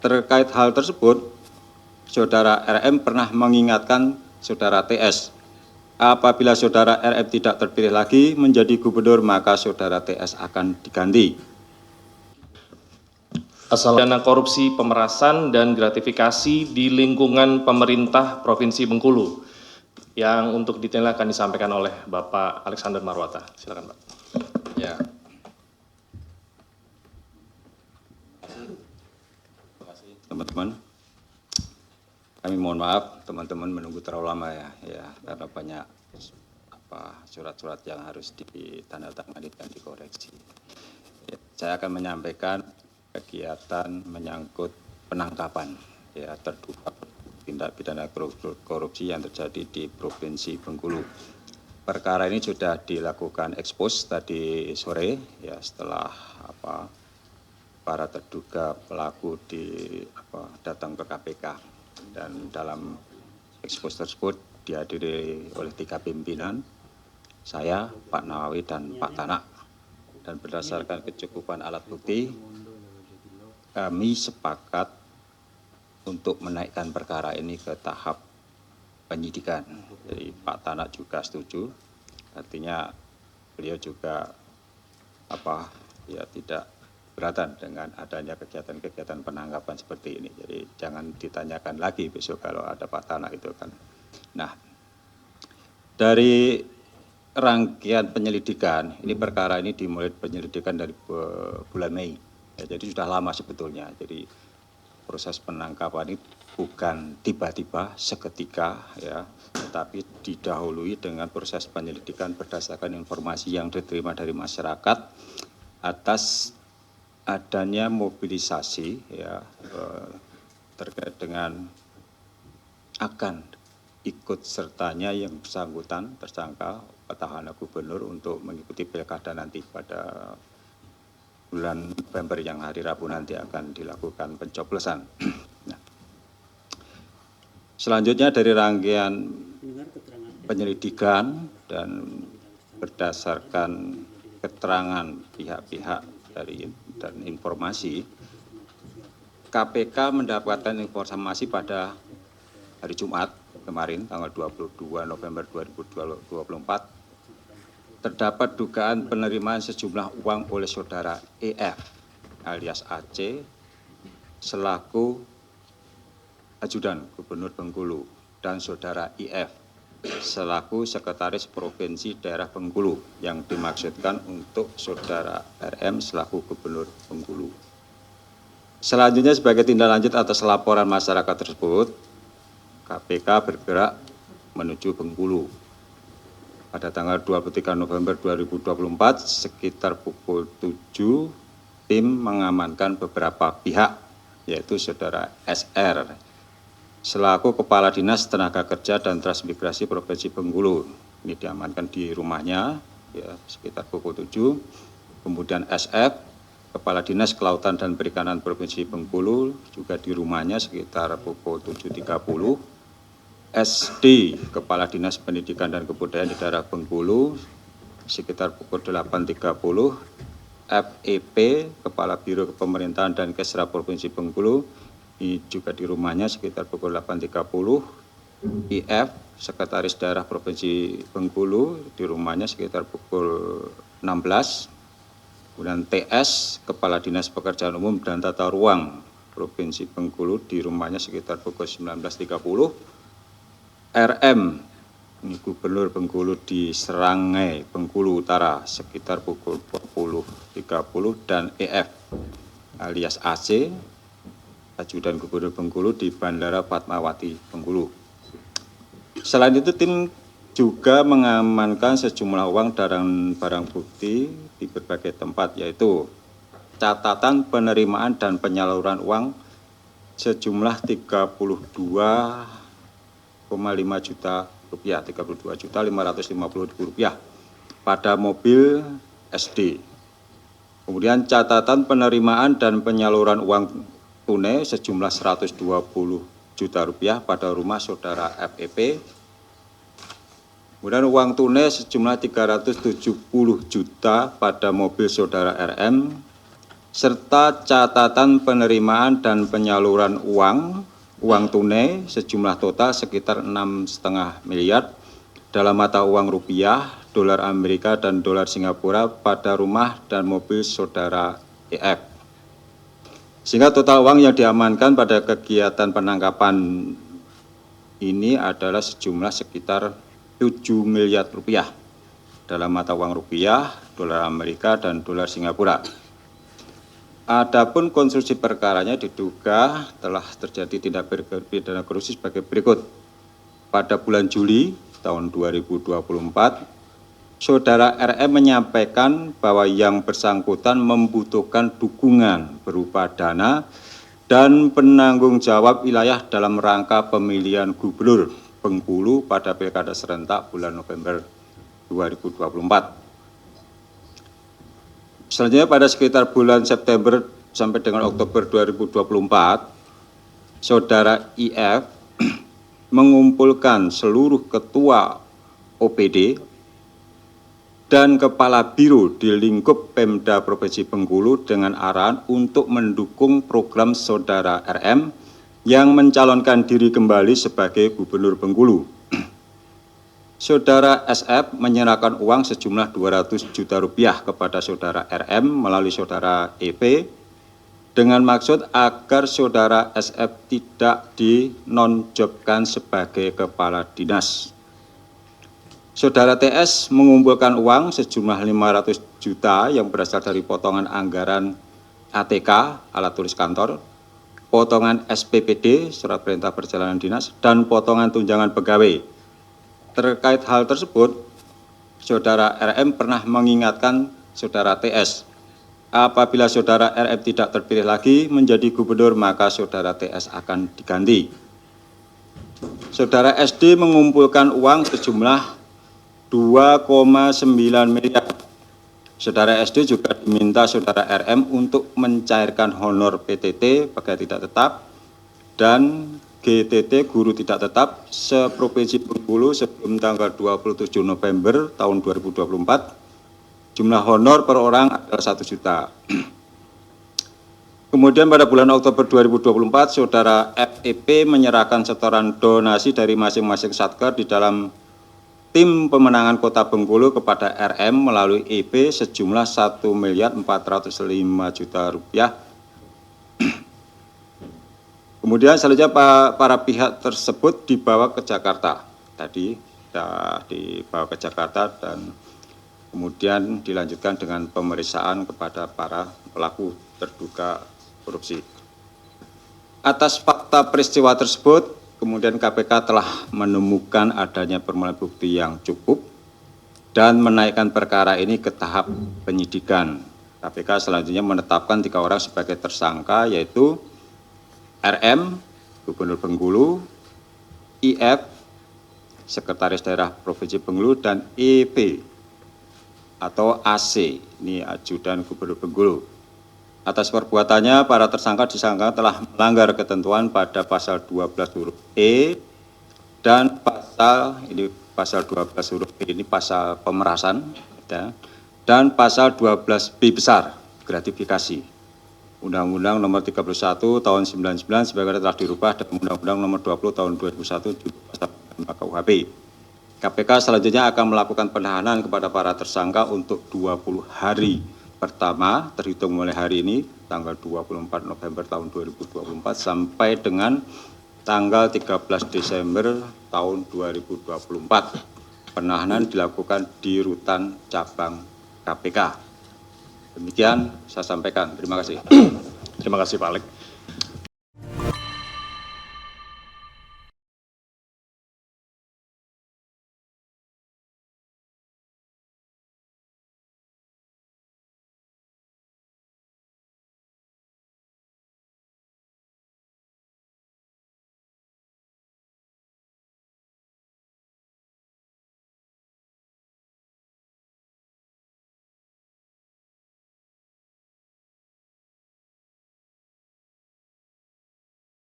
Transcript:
Terkait hal tersebut, Saudara RM pernah mengingatkan Saudara TS, apabila Saudara RM tidak terpilih lagi menjadi gubernur, maka Saudara TS akan diganti. Dana korupsi, pemerasan, dan gratifikasi di lingkungan pemerintah Provinsi Bengkulu. Yang untuk detailnya akan disampaikan oleh Bapak Alexander Marwata. Silakan, Pak. Ya. Teman-teman, kami mohon maaf teman-teman menunggu terlalu lama ya karena banyak surat-surat yang harus ditandatangani dan dikoreksi. Ya, saya akan menyampaikan kegiatan menyangkut penangkapan ya terduga tindak pidana korupsi yang terjadi di Provinsi Bengkulu. Perkara ini sudah dilakukan ekspos tadi sore ya setelah para terduga pelaku datang ke KPK, dan dalam ekspos tersebut dihadiri oleh 3 pimpinan, saya, Pak Nawawi, dan Pak Tanak. Dan berdasarkan kecukupan alat bukti, kami sepakat untuk menaikkan perkara ini ke tahap penyidikan. Jadi Pak Tanak juga setuju, artinya beliau juga tidak keberatan dengan adanya kegiatan-kegiatan penangkapan seperti ini. Jadi jangan ditanyakan lagi besok kalau ada Pak Tanak itu kan. Nah, dari rangkaian penyelidikan, ini perkara ini dimulai penyelidikan dari bulan Mei. Ya, jadi sudah lama sebetulnya. Jadi proses penangkapan ini bukan tiba-tiba seketika ya, tetapi didahului dengan proses penyelidikan berdasarkan informasi yang diterima dari masyarakat atas adanya mobilisasi ya terkait dengan akan ikut sertanya yang bersangkutan tersangka petahana gubernur untuk mengikuti pilkada nanti pada bulan November yang hari Rabu nanti akan dilakukan pencoblosan. Nah, selanjutnya dari rangkaian penyelidikan dan berdasarkan keterangan pihak-pihak dan informasi, KPK mendapatkan informasi pada hari Jumat kemarin tanggal 22 November 2024 terdapat dugaan penerimaan sejumlah uang oleh Saudara EF alias AC selaku ajudan Gubernur Bengkulu dan Saudara IF selaku Sekretaris Provinsi Daerah Bengkulu yang dimaksudkan untuk Saudara RM selaku Gubernur Bengkulu. Selanjutnya sebagai tindak lanjut atas laporan masyarakat tersebut, KPK bergerak menuju Bengkulu. Pada tanggal 23 November 2024 sekitar pukul 7, tim mengamankan beberapa pihak, yaitu Saudara SR selaku Kepala Dinas Tenaga Kerja dan Transmigrasi Provinsi Bengkulu. Ini diamankan di rumahnya ya, sekitar pukul 7. Kemudian SF Kepala Dinas Kelautan dan Perikanan Provinsi Bengkulu juga di rumahnya sekitar pukul 7.30. SD Kepala Dinas Pendidikan dan Kebudayaan di daerah Bengkulu sekitar pukul 8.30. FEP Kepala Biro Kepemerintahan dan Kesra Provinsi Bengkulu ini juga di rumahnya sekitar pukul 8.30. IF Sekretaris Daerah Provinsi Bengkulu di rumahnya sekitar pukul 16. Kemudian TS Kepala Dinas Pekerjaan Umum dan Tata Ruang Provinsi Bengkulu di rumahnya sekitar pukul 19.30. RM ini Gubernur Bengkulu di Serangai Bengkulu Utara sekitar pukul 20.30 dan EF alias AC ajudan Gubernur Bengkulu di Bandara Fatmawati Bengkulu. Selain itu tim juga mengamankan sejumlah uang dan barang bukti di berbagai tempat, yaitu catatan penerimaan dan penyaluran uang sejumlah 32,5 juta rupiah, 32.550.000 rupiah pada mobil SD. Kemudian catatan penerimaan dan penyaluran uang tunai sejumlah 120 juta rupiah pada rumah Saudara FEP. Kemudian uang tunai sejumlah 370 juta pada mobil Saudara RM serta catatan penerimaan dan penyaluran uang tunai sejumlah total sekitar 6,5 miliar dalam mata uang rupiah, dolar Amerika, dan dolar Singapura pada rumah dan mobil saudara EF. Sehingga total uang yang diamankan pada kegiatan penangkapan ini adalah sejumlah sekitar 7 miliar rupiah dalam mata uang rupiah, dolar Amerika, dan dolar Singapura. Adapun konstruksi perkaranya diduga telah terjadi tindak pidana korupsi sebagai berikut. Pada bulan Juli tahun 2024, Saudara RM menyampaikan bahwa yang bersangkutan membutuhkan dukungan berupa dana dan penanggung jawab wilayah dalam rangka pemilihan gubernur Bengkulu pada Pilkada serentak bulan November 2024. Selanjutnya pada sekitar bulan September sampai dengan Oktober 2024, Saudara IF mengumpulkan seluruh ketua OPD dan kepala biro di lingkup Pemda Provinsi Bengkulu dengan arahan untuk mendukung program Saudara RM yang mencalonkan diri kembali sebagai Gubernur Bengkulu. Saudara SF menyerahkan uang sejumlah 200 juta rupiah kepada Saudara RM melalui Saudara EP dengan maksud agar Saudara SF tidak dinonjobkan sebagai kepala dinas. Saudara TS mengumpulkan uang sejumlah 500 juta yang berasal dari potongan anggaran ATK, alat tulis kantor, potongan SPPD, surat perintah perjalanan dinas, dan potongan tunjangan pegawai. Terkait hal tersebut, Saudara RM pernah mengingatkan Saudara TS, apabila Saudara RM tidak terpilih lagi menjadi gubernur, maka Saudara TS akan diganti. Saudara SD mengumpulkan uang sejumlah 2,9 miliar. Saudara SD juga diminta Saudara RM untuk mencairkan honor PTT pegawai tidak tetap dan GTT guru tidak tetap seprovinsi Bengkulu sebelum tanggal 27 November tahun 2024. Jumlah honor per orang adalah 1 juta. Kemudian pada bulan Oktober 2024, Saudara FEP menyerahkan setoran donasi dari masing-masing satker di dalam tim pemenangan Kota Bengkulu kepada RM melalui EP sejumlah 1.405 juta rupiah. Kemudian selanjutnya para pihak tersebut dibawa ke Jakarta. Tadi sudah dibawa ke Jakarta dan kemudian dilanjutkan dengan pemeriksaan kepada para pelaku terduga korupsi. Atas fakta peristiwa tersebut, kemudian KPK telah menemukan adanya permulaan bukti yang cukup dan menaikkan perkara ini ke tahap penyidikan. KPK selanjutnya menetapkan 3 orang sebagai tersangka, yaitu RM, Gubernur Bengkulu, IF, Sekretaris Daerah Provinsi Bengkulu, dan EP atau AC, ini Ajudan Gubernur Bengkulu. Atas perbuatannya, para tersangka disangka telah melanggar ketentuan pada pasal 12 huruf E dan pasal 12 huruf E ini pasal pemerasan ya, dan pasal 12B besar gratifikasi. Undang-Undang Nomor 31 Tahun 99 sebagai telah dirubah dan Undang-Undang Nomor 20 Tahun 2001 pasal KUHP. KPK selanjutnya akan melakukan penahanan kepada para tersangka untuk 20 hari pertama terhitung mulai hari ini tanggal 24 November tahun 2024 sampai dengan tanggal 13 Desember tahun 2024. Penahanan dilakukan di Rutan Cabang KPK. Demikian saya sampaikan. Terima kasih. Terima kasih Pak Alek.